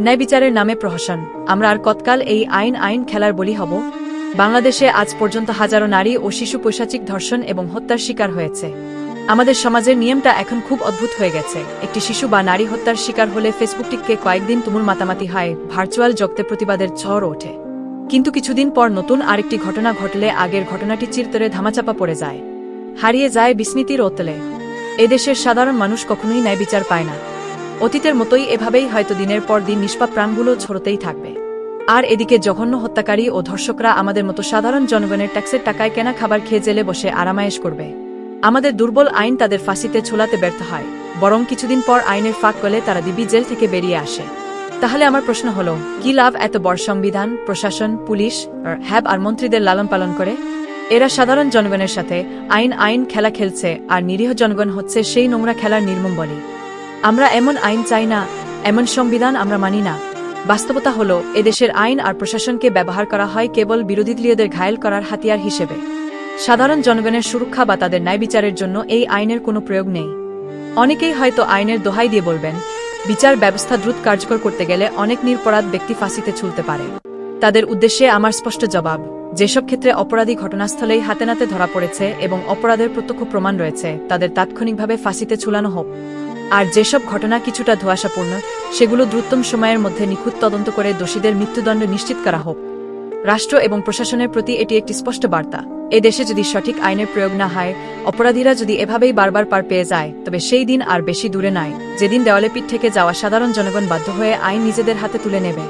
ন্যায় বিচারের নামে প্রহসন। আমরা আর কতকাল এই আইন খেলার বলি হব? বাংলাদেশে আজ পর্যন্ত হাজারো নারী ও শিশু পৈশাচিক ধর্ষণ এবং হত্যার শিকার হয়েছে। আমাদের সমাজের নিয়মটা এখন খুব অদ্ভুত হয়ে গেছে। একটি শিশু বা নারী হত্যার শিকার হলে ফেসবুকটিকে কয়েকদিন তুমুল মাতামাতি হয়, ভার্চুয়াল জগতে প্রতিবাদের ঝড় ওঠে। কিন্তু কিছুদিন পর নতুন আরেকটি ঘটনা ঘটলে আগের ঘটনাটি চিরতরে ধামাচাপা পড়ে যায়, হারিয়ে যায় বিস্মৃতির অতলে। এদেশের সাধারণ মানুষ কখনোই ন্যায় বিচার পায় না। অতীতের মতোই এভাবেই হয়তো দিনের পর দিন নিষ্পাপ প্রাণগুলো ছড়তেই থাকবে। আর এদিকে জঘন্য হত্যাকারী ও ধর্ষকরা আমাদের মতো সাধারণ জনগণের ট্যাক্সের টাকায় কেনা খাবার খেয়ে জেলে বসে আরামায়েশ করবে। আমাদের দুর্বল আইন তাদের ফাঁসিতে ছোলাতে ব্যর্থ হয়, বরং কিছুদিন পর আইনের ফাঁক গলে তারা দিব্যি জেল থেকে বেরিয়ে আসে। তাহলে আমার প্রশ্ন হলো, কি লাভ এত বড় সংবিধান, প্রশাসন, পুলিশ, হ্যাব আর মন্ত্রীদের লালন পালন করে? এরা সাধারণ জনগণের সাথে আইন খেলা খেলছে, আর নিরীহ জনগণ হচ্ছে সেই নোংরা খেলার নির্মম বলি। আমরা এমন আইন চাই না, এমন সংবিধান আমরা মানি না। বাস্তবতা হলো, এদেশের আইন আর প্রশাসনকে ব্যবহার করা হয় কেবল বিরোধীদের ঘায়েল করার হাতিয়ার হিসেবে। সাধারণ জনগণের সুরক্ষা বা তাদের ন্যায় বিচারের জন্য এই আইনের কোনো প্রয়োগ নেই। অনেকেই হয়তো আইনের দোহাই দিয়ে বলবেন, বিচার ব্যবস্থা দ্রুত কার্যকর করতে গেলে অনেক নিরপরাধ ব্যক্তি ফাঁসিতে ঝুলতে পারে। তাদের উদ্দেশ্যে আমার স্পষ্ট জবাব, যেসব ক্ষেত্রে অপরাধী ঘটনাস্থলেই হাতে নাতে ধরা পড়েছে এবং অপরাধের প্রত্যক্ষ প্রমাণ রয়েছে, তাদের তাৎক্ষণিকভাবে ফাঁসিতে ঝুলানো হোক। আর যেসব ঘটনা কিছুটা ধোঁয়াশাপূর্ণ, সেগুলো দ্রুততম সময়ের মধ্যে নিখুঁত তদন্ত করে দোষীদের মৃত্যুদণ্ড নিশ্চিত করা হোক। রাষ্ট্র এবং প্রশাসনের প্রতি এটি একটি স্পষ্ট বার্তা। এ দেশে যদি সঠিক আইনের প্রয়োগ না হয়, অপরাধীরা যদি এভাবেই বারবার পার পেয়ে যায়, তবে সেই দিন আর বেশি দূরে নাই যেদিন দেওয়ালে পিঠ থেকে যাওয়া সাধারণ জনগণ বাধ্য হয়ে আইন নিজেদের হাতে তুলে নেবে।